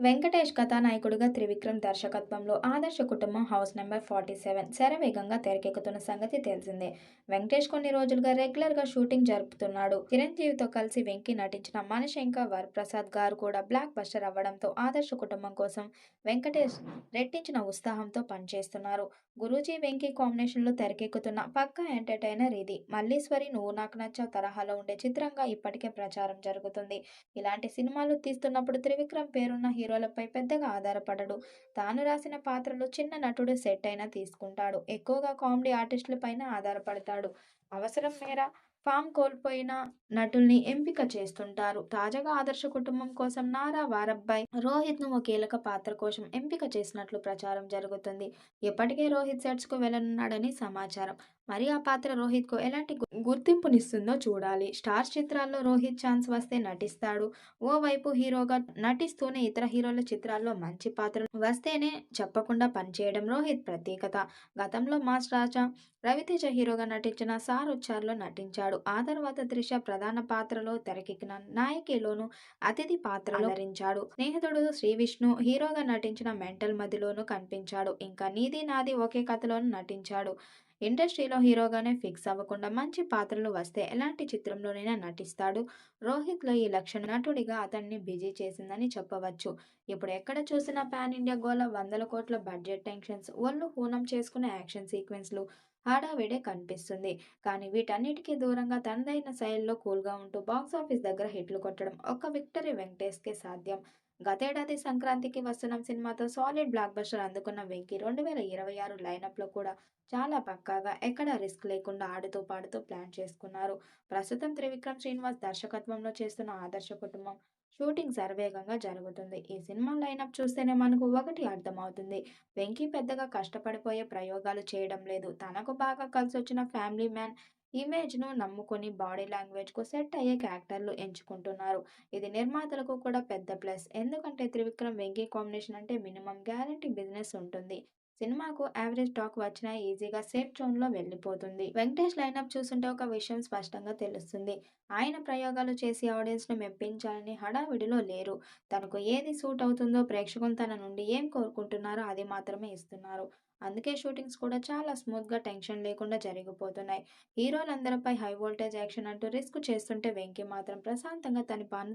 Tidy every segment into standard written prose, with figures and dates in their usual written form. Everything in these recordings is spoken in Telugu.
వెంకటేష్ కథానాయకుడిగా త్రివిక్రమ్ దర్శకత్వంలో 'ఆదర్శ కుటుంబం' హౌస్ నెంబర్ 47 శరవేగంగా తెరకెక్కుతున్న సంగతి తెలిసిందే. వెంకటేష్ కొన్ని రోజులుగా రెగ్యులర్గా షూటింగ్ జరుపుతున్నాడు. చిరంజీవితో కలిసి వెంకీ నటించిన 'మనశంక వరప్రసాద్' గారు కూడా బ్లాక్ బస్టర్ అవ్వడంతో 'ఆదర్శ కుటుంబం' కోసం వెంకటేష్ రెట్టించిన ఉత్సాహంతో పనిచేస్తున్నారు. గురూజీ వెంకీ కాంబినేషన్లో తెరకెక్కుతున్న పక్కా ఎంటర్టైనర్ ఇది. మల్లీశ్వరి నువ్వు నాకు నచ్చావు తరహాలో ఉండే చిత్రంగా ఇప్పటికే ప్రచారం జరుగుతుంది. ఇలాంటి సినిమాలు తీస్తున్నప్పుడు త్రివిక్రమ్ పేరున్న హీరోలపై పెద్దగా ఆధారపడడు. తాను రాసిన పాత్రలు చిన్న నటుడు సెట్ అయినా తీసుకుంటాడు. ఎక్కువగా కామెడీ ఆర్టిస్టులపైన ఆధారపడతాడు. అవసరం మేర ఫామ్ కోల్పోయిన నటుల్ని ఎంపిక చేస్తుంటారు. తాజాగా 'ఆదర్శ కుటుంబం' కోసం నారా వారబ్బాయ్ రోహిత్ను ఓ కీలక పాత్ర కోసం ఎంపిక చేసినట్లు ప్రచారం జరుగుతుంది. ఇప్పటికే రోహిత్ సెట్స్ కు వెళ్లనున్నాడని సమాచారం. మరి ఆ పాత్ర రోహిత్ కు ఎలాంటి గుర్తింపునిస్తుందో చూడాలి. స్టార్స్ చిత్రాల్లో రోహిత్ ఛాన్స్ వస్తే నటిస్తాడు. ఓవైపు హీరోగా నటిస్తూనే ఇతర హీరోల చిత్రాల్లో మంచి పాత్రలు వస్తేనే చెప్పకుండా పనిచేయడం రోహిత్ ప్రత్యేకత. గతంలో మాస్ రాజా రవితేజ హీరోగా నటించిన 'సార్-ఉచ్చార్'లో నటించాడు. ఆ తర్వాత త్రిష ప్రధాన పాత్రలో తెరకెక్కిన 'నాయకి'లోనూ అతిథి పాత్రలో అలరించాడు. స్నేహితుడు శ్రీవిష్ణు హీరోగా నటించిన 'మెంటల్ మది'లోనూ కనిపించాడు. ఇంకా 'నీది నాది ఒకే కథ'లోనూ నటించాడు. ఇండస్ట్రీలో హీరోగానే ఫిక్స్ అవ్వకుండా మంచి పాత్రలు వస్తే ఎలాంటి చిత్రంలోనైనా నటిస్తాడు. రోహిత్‌లో ఈ లక్షణం నటుడిగా అతన్ని బిజీ చేసిందని చెప్పవచ్చు. ఇప్పుడు ఎక్కడ చూసినా పాన్ ఇండియా గోల, వందల కోట్ల బడ్జెట్ టెన్షన్స్, ఒళ్ళు హూనం చేసుకునే యాక్షన్ సీక్వెన్స్‌లు, హడావిడే కనిపిస్తుంది. కానీ వీటన్నిటికీ దూరంగా తనదైన శైలిలో కూల్‌గా ఉంటూ బాక్సాఫీస్ దగ్గర హిట్లు కొట్టడం ఒక్క విక్టరీ వెంకటేష్‌కే సాధ్యం. గతేడాది సంక్రాంతికి వస్తున్నాం సినిమాతో సాలిడ్ బ్లాక్ బస్టర్ అందుకున్న వెంకీ 2026 లైనప్‌లో కూడా చాలా పక్కాగా ఎక్కడా రిస్క్ లేకుండా ఆడుతూ పాడుతూ ప్లాన్ చేసుకున్నారు. ప్రస్తుతం త్రివిక్రమ్ శ్రీనివాస్ దర్శకత్వంలో చేస్తున్న 'ఆదర్శ కుటుంబం' షూటింగ్ శరవేగంగా జరుగుతుంది. ఈ సినిమా లైనప్ చూస్తేనే మనకు ఒకటి అర్థమవుతుంది. వెంకీ పెద్దగా కష్టపడిపోయే ప్రయోగాలు చేయడం లేదు. తనకు బాగా కలిసొచ్చిన ఫ్యామిలీ మ్యాన్ ఇమేజ్‌ను నమ్ముకొని బాడీ లాంగ్వేజ్‌కు సెట్ అయ్యే క్యారెక్టర్లు ఎంచుకుంటున్నారు. ఇది నిర్మాతలకు కూడా పెద్ద ప్లస్. ఎందుకంటే త్రివిక్రమ్ వెంకీ కాంబినేషన్ అంటే మినిమం గ్యారంటీ బిజినెస్ ఉంటుంది. సినిమాకు యావరేజ్ టాక్ వచ్చినా ఈజీగా సేఫ్ జోన్‌లో వెళ్ళిపోతుంది. వెంకటేష్ లైనప్ చూస్తుంటే ఒక విషయం స్పష్టంగా తెలుస్తుంది. ఆయన ప్రయోగాలు చేసి ఆడియన్స్‌ను మెప్పించాలని హడావిడిలో లేరు. తనకు ఏది సూట్ అవుతుందో, ప్రేక్షకులు తన నుండి ఏం కోరుకుంటున్నారో అది మాత్రమే ఇస్తున్నారు. అందుకే షూటింగ్స్ కూడా చాలా స్మూత్‌గా టెన్షన్ లేకుండా జరిగిపోతున్నాయి. హీరోలందరిపై హై వోల్టేజ్ యాక్షన్ అంటూ రిస్క్ చేస్తుంటే వెంకీ మాత్రం ప్రశాంతంగా తన పని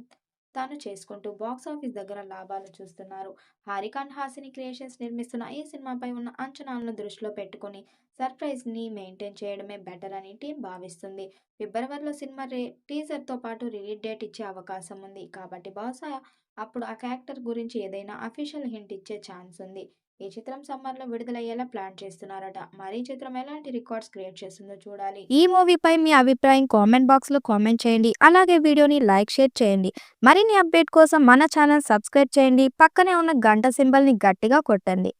తాను చేసుకుంటూ బాక్సాఫీస్ దగ్గర లాభాలు చూస్తున్నారు. హారికాన్ హాసిని క్రియేషన్స్ నిర్మిస్తున్న ఈ సినిమాపై ఉన్న అంచనాలను దృష్టిలో పెట్టుకుని సర్ప్రైజ్‌ని మెయింటైన్ చేయడమే బెటర్ అని టీమ్ భావిస్తుంది. ఫిబ్రవరిలో సినిమా టీజర్‌తో పాటు రిలీజ్ డేట్ ఇచ్చే అవకాశం ఉంది. కాబట్టి బహుశా అప్పుడు ఆ క్యారెక్టర్ గురించి ఏదైనా అఫీషియల్ హింట్ ఇచ్చే ఛాన్స్ ఉంది. ఈ చిత్రం సమ్మర్‌లో విడుదలయ్యేలా ప్లాన్ చేస్తున్నారట. మరి ఈ చిత్రం ఎలాంటి రికార్డ్స్ క్రియేట్ చేస్తుందో చూడాలి. ఈ మూవీపై మీ అభిప్రాయం కామెంట్ బాక్స్‌లో కామెంట్ చేయండి. అలాగే వీడియోని లైక్, షేర్ చేయండి. మరిన్ని అప్డేట్ కోసం మన ఛానల్ సబ్స్క్రైబ్ చేయండి. పక్కనే ఉన్న గంట సింబల్‌ని గట్టిగా కొట్టండి.